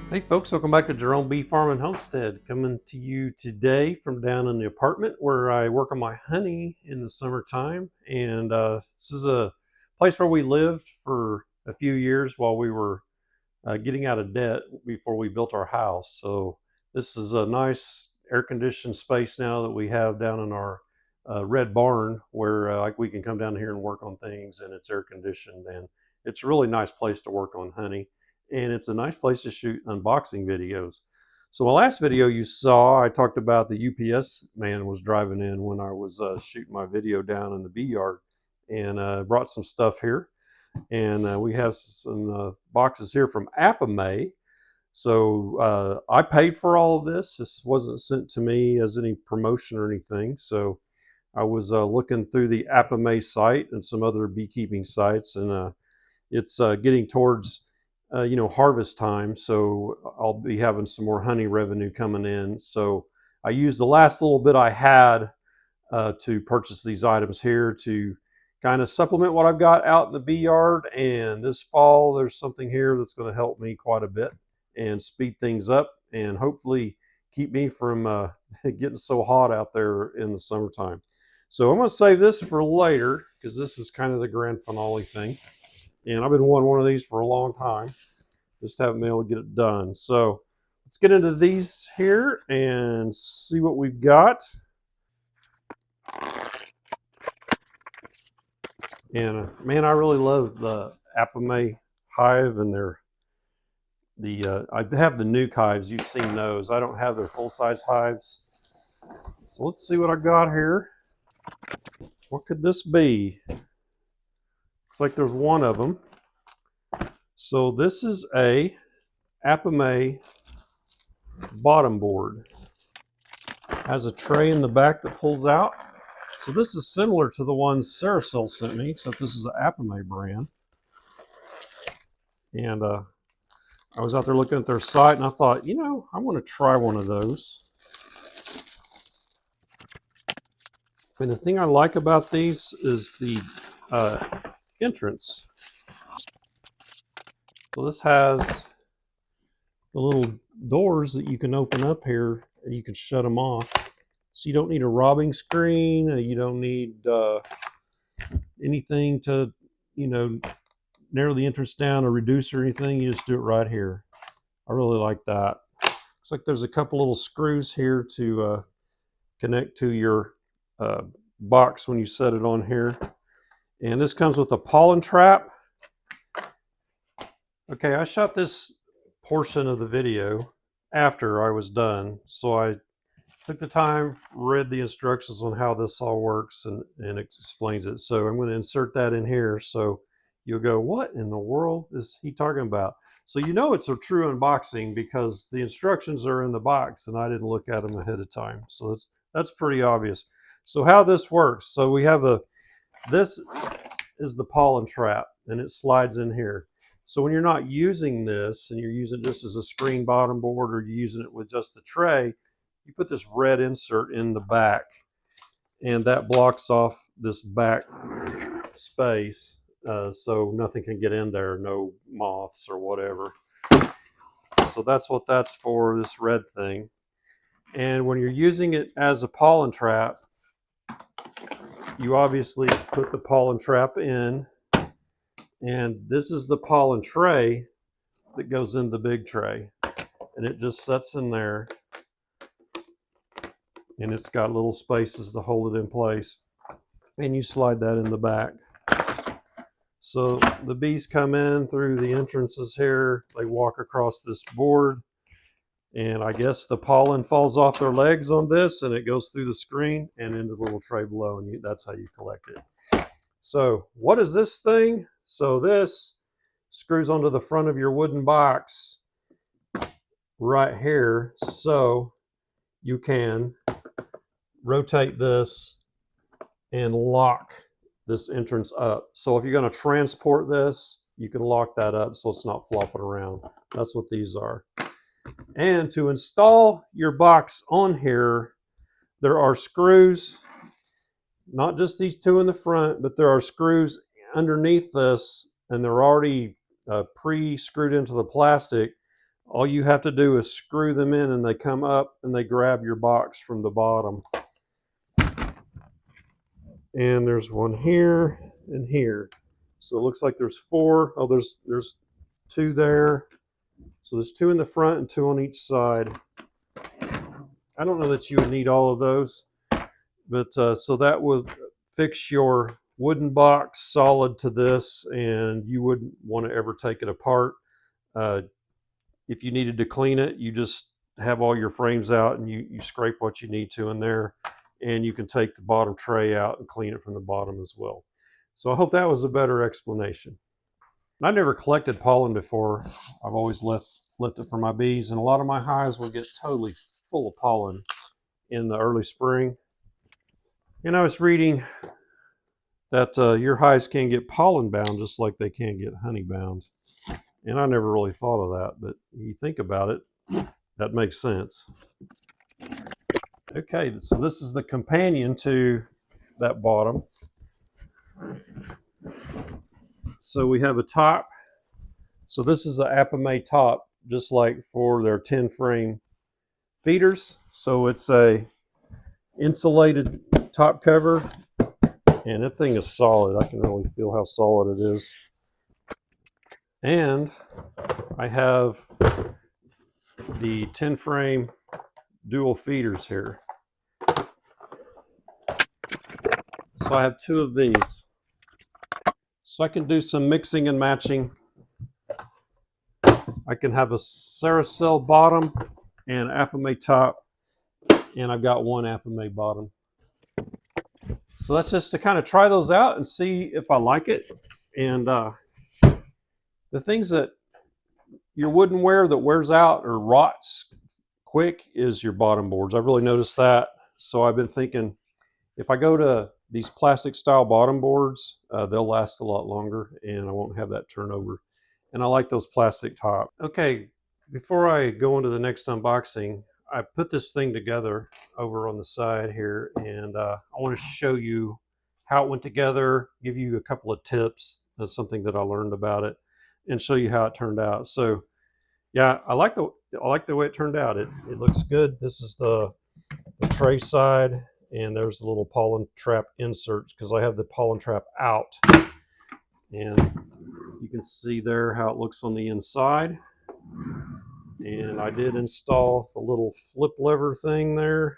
Hey folks, welcome back to Jerome Bee Farm and Homestead. Coming to you today from down in the apartment where I work on my honey in the summertime. And this is a place where we lived for a few years while we were getting out of debt before we built our house. So this is a nice air-conditioned space now that we have down in our red barn where like we can come down here and work on things, and it's air-conditioned, and it's a really nice place to work on honey. And it's a nice place to shoot unboxing videos. So my last video you saw, I talked about the UPS man was driving in when I was shooting my video down in the bee yard, and brought some stuff here. And we have some boxes here from Apimaye. So I paid for all of this. This wasn't sent to me as any promotion or anything. So I was looking through the Apimaye site and some other beekeeping sites, and it's getting towards harvest time, so I'll be having some more honey revenue coming in. So I used the last little bit I had to purchase these items here to kind of supplement what I've got out in the bee yard. And this fall, there's something here that's going to help me quite a bit and speed things up, and hopefully keep me from getting so hot out there in the summertime. So I'm going to save this for later because this is kind of the grand finale thing. And I've been wanting one of these for a long time. Just haven't been able to get it done. So let's get into these here and see what we've got. And man, I really love the Apimaye hive, and I have the nuke hives. You've seen those. I don't have their full-size hives. So let's see what I got here. What could this be? Looks like there's one of them. So this is a Apimaye bottom board. Has a tray in the back that pulls out. So this is similar to the ones Ceracell sent me, except this is an Apimaye brand. And I was out there looking at their site, and I thought, I want to try one of those. And the thing I like about these is the entrance. So this has the little doors that you can open up here, and you can shut them off. So you don't need a robbing screen. You don't need anything to, narrow the entrance down or reduce or anything. You just do it right here. I really like that. Looks like there's a couple little screws here to connect to your box when you set it on here. And this comes with a pollen trap. Okay, I shot this portion of the video after I was done, so I took the time, read the instructions on how this all works, and it explains it. So I'm going to insert that in here, so you'll go, what in the world is he talking about? So it's a true unboxing because the instructions are in the box, and I didn't look at them ahead of time. So that's pretty obvious. So how this works, so we have this is the pollen trap, and it slides in here. So when you're not using this and you're using it just as a screen bottom board, or you're using it with just the tray, you put this red insert in the back, and that blocks off this back space, so nothing can get in there, no moths or whatever. So that's what that's for, this red thing. And when you're using it as a pollen trap, you obviously put the pollen trap in. And this is the pollen tray that goes in the big tray. And it just sets in there. And it's got little spaces to hold it in place. And you slide that in the back. So the bees come in through the entrances here. They walk across this board. And I guess the pollen falls off their legs on this, and it goes through the screen and into the little tray below. And that's how you collect it. So what is this thing? So this screws onto the front of your wooden box right here, so you can rotate this and lock this entrance up. So if you're going to transport this, you can lock that up so it's not flopping around. That's what these are. And to install your box on here, there are screws, not just these two in the front, but there are screws underneath this, and they're already pre-screwed into the plastic All you have to do is screw them in and they come up and they grab your box from the bottom. And there's one here and here. So it looks like there's 4. Oh, there's 2 there. So there's 2 in the front and 2 on each side. I don't know that you would need all of those, but so that would fix your wooden box solid to this, and you wouldn't want to ever take it apart. If you needed to clean it, you just have all your frames out and you scrape what you need to in there, and you can take the bottom tray out and clean it from the bottom as well. So I hope that was a better explanation. I never collected pollen before. I've always left it for my bees, and a lot of my hives will get totally full of pollen in the early spring. And I was reading that your hives can get pollen bound just like they can get honey bound. And I never really thought of that, but you think about it, that makes sense. Okay, so this is the companion to that bottom. So we have a top. So this is an Apimaye top, just like for their 10 frame feeders. So it's a insulated top cover, and that thing is solid. I can really feel how solid it is. And I have the 10 frame dual feeders here. So I have 2 of these. So I can do some mixing and matching. I can have a Ceracell bottom and Apimaye top, and I've got 1 Apimaye bottom. So that's just to kind of try those out and see if I like it. And the things that your woodenware that wears out or rots quick is your bottom boards. I've really noticed that. So I've been thinking, if I go to these plastic style bottom boards, they'll last a lot longer and I won't have that turnover. And I like those plastic tops. Okay, before I go into the next unboxing, I put this thing together over on the side here, and I want to show you how it went together, give you a couple of tips. That's something that I learned about it, and show you how it turned out. So yeah, I like the way it turned out. It looks good. This is the tray side, and there's the little pollen trap inserts because I have the pollen trap out, and you can see there how it looks on the inside. And I did install the little flip lever thing there.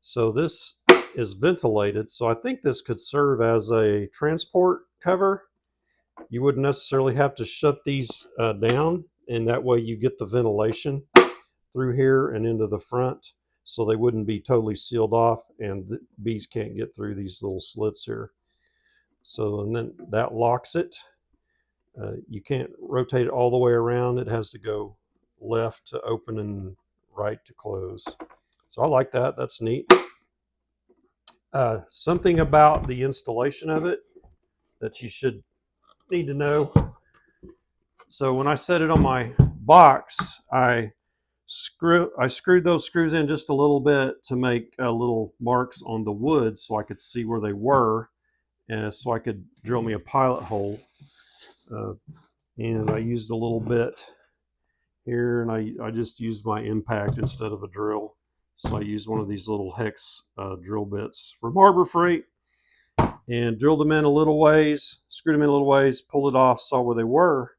So this is ventilated, so I think this could serve as a transport cover. You wouldn't necessarily have to shut these down, and that way you get the ventilation through here and into the front, so they wouldn't be totally sealed off and the bees can't get through these little slits here. So, and then that locks it. You can't rotate it all the way around. It has to go left to open and right to close. So I like that. That's neat. Something about the installation of it that you should need to know. So when I set it on my box, I screwed those screws in just a little bit to make little marks on the wood so I could see where they were, and so I could drill me a pilot hole. And I used a little bit here, and I just used my impact instead of a drill. So I used one of these little hex drill bits from Harbor Freight and drilled them in a little ways, screwed them in a little ways, pulled it off, saw where they were.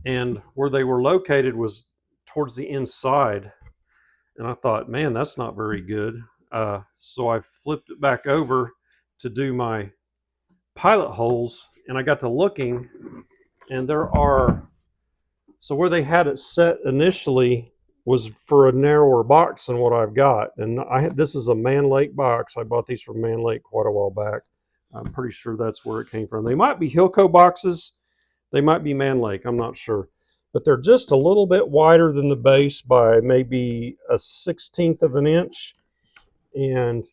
And where they were located was towards the inside. And I thought, man, that's not very good. So I flipped it back over to do my pilot holes, and I got to looking, and so where they had it set initially was for a narrower box than what I've got. And this is a Man Lake box. I bought these from Man Lake quite a while back. I'm pretty sure that's where it came from. They might be Hilco boxes. They might be Man Lake. I'm not sure. But they're just a little bit wider than the base by maybe a 1/16 of an inch. And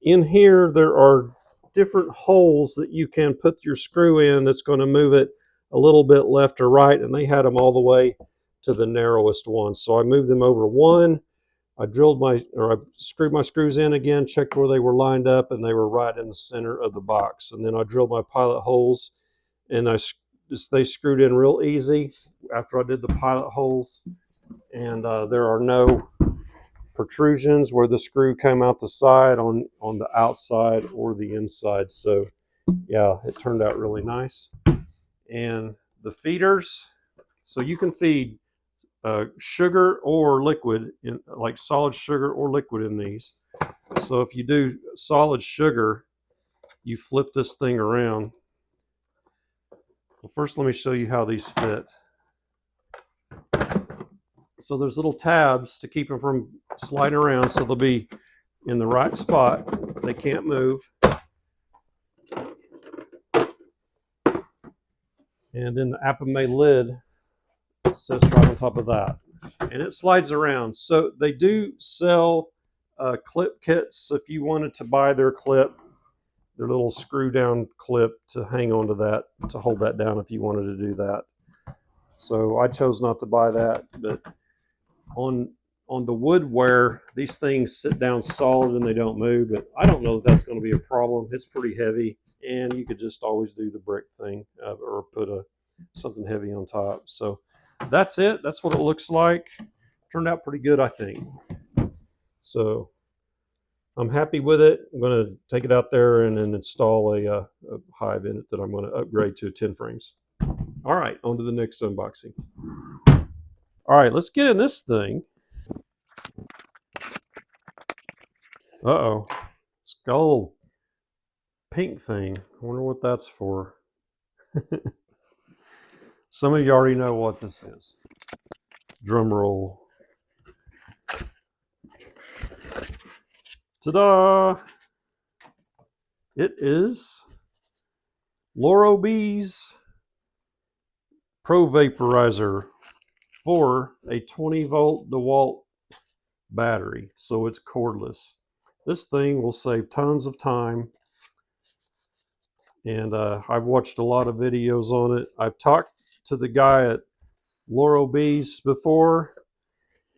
in here, there are different holes that you can put your screw in that's going to move it a little bit left or right, and they had them all the way to the narrowest one. So I moved them over one. I screwed my screws in again, checked where they were lined up, and they were right in the center of the box. And then I drilled my pilot holes, and I they screwed in real easy after I did the pilot holes, and there are no protrusions where the screw came out the side on the outside or the inside. So yeah, it turned out really nice. And the feeders, so you can feed sugar or liquid, in like solid sugar or liquid in these. So if you do solid sugar, you flip this thing around. Well, first let me show you how these fit. So there's little tabs to keep them from sliding around, so they'll be in the right spot. They can't move. And then the Apimaye lid sits right on top of that. And it slides around. So they do sell clip kits if you wanted to buy their clip, their little screw down clip to hang onto that, to hold that down if you wanted to do that. So I chose not to buy that, but on the wood where these things sit down solid and they don't move, but I don't know if that's going to be a problem. It's pretty heavy, and you could just always do the brick thing or put something heavy on top. So that's it. That's what it looks like. Turned out pretty good, I think. So I'm happy with it. I'm going to take it out there and then install a hive in it that I'm going to upgrade to 10 frames. All right, on to the next unboxing. All right, let's get in this thing. Uh-oh. It's got a little pink thing. I wonder what that's for. Some of you already know what this is. Drum roll. Ta-da! It is Lorobee's Pro Vaporizer for a 20-volt DeWalt battery, so it's cordless. This thing will save tons of time, and I've watched a lot of videos on it. I've talked to the guy at Lorobee's before,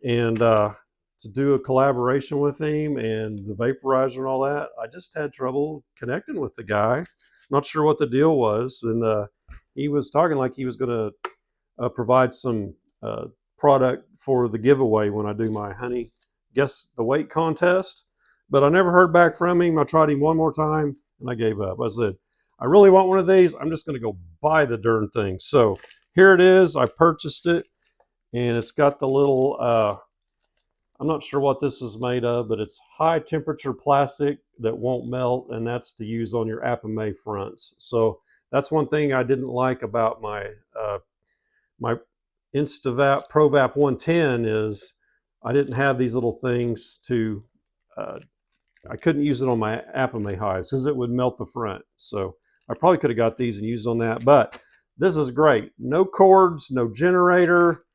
and to do a collaboration with him and the vaporizer and all that. I just had trouble connecting with the guy. Not sure what the deal was, and he was talking like he was going to provide some product for the giveaway when I do my honey guess the weight contest, but I never heard back from him. I tried him one more time and I gave up. I said, I really want one of these. I'm just going to go buy the darn thing. So here it is. I purchased it, and it's got the little I'm not sure what this is made of, but it's high temperature plastic that won't melt, and that's to use on your Apimaye fronts. So that's one thing I didn't like about my my InstaVap ProVap 110 is I didn't have these little things to, I couldn't use it on my Apimaye hives because it would melt the front. So I probably could have got these and used on that, but this is great. No cords, no generator,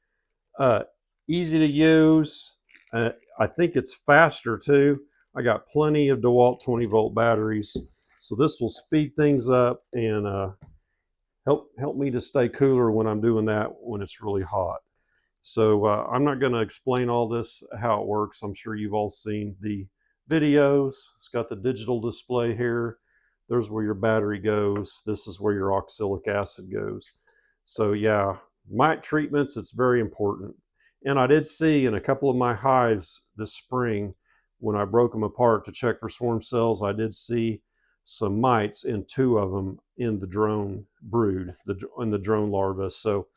easy to use. I think it's faster too. I got plenty of DeWalt 20-volt batteries, so this will speed things up and help me to stay cooler when I'm doing that when it's really hot. So I'm not going to explain all this, how it works. I'm sure you've all seen the videos. It's got the digital display here. There's where your battery goes. This is where your oxalic acid goes. So yeah, mite treatments, it's very important. And I did see in a couple of my hives this spring, when I broke them apart to check for swarm cells, I did see some mites in 2 of them in the drone brood, in the drone larvae. So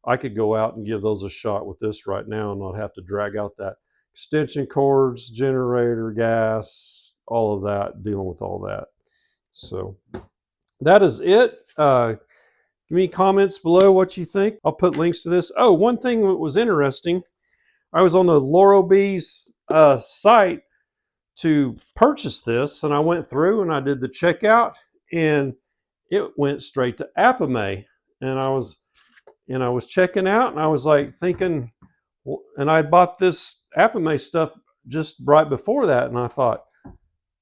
I could go out and give those a shot with this right now and not have to drag out that extension cords, generator, gas, all of that, dealing with all that. So that is it. Give me comments below what you think. I'll put links to this. Oh, one thing that was interesting, I was on the Lorobee's site to purchase this, and I went through and I did the checkout, and it went straight to Apimaye. And I was checking out, and I was like thinking, well, and I bought this Apimaye stuff just right before that, and I thought,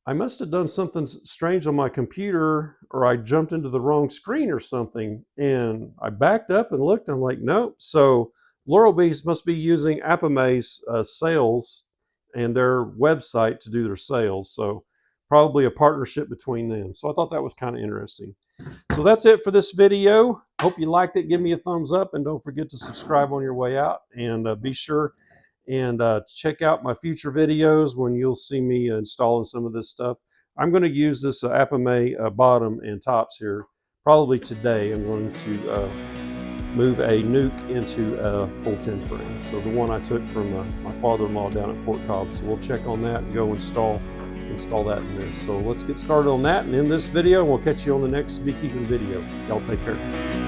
I must have done something strange on my computer, or I jumped into the wrong screen or something. And I backed up and looked, and I'm like, nope. So Lorobee's must be using Apimaye's sales and their website to do their sales. So probably a partnership between them. So I thought that was kind of interesting. So that's it for this video. Hope you liked it. Give me a thumbs up, and don't forget to subscribe on your way out. And be sure and check out my future videos when you'll see me installing some of this stuff. I'm going to use this Apimaye bottom and tops here probably today. I'm going to move a nuke into a full 10 frame. So the one I took from my father-in-law down at Fort Cobb. So we'll check on that and go install that in this. So let's get started on that and in this video. We'll catch you on the next beekeeping video. Y'all take care.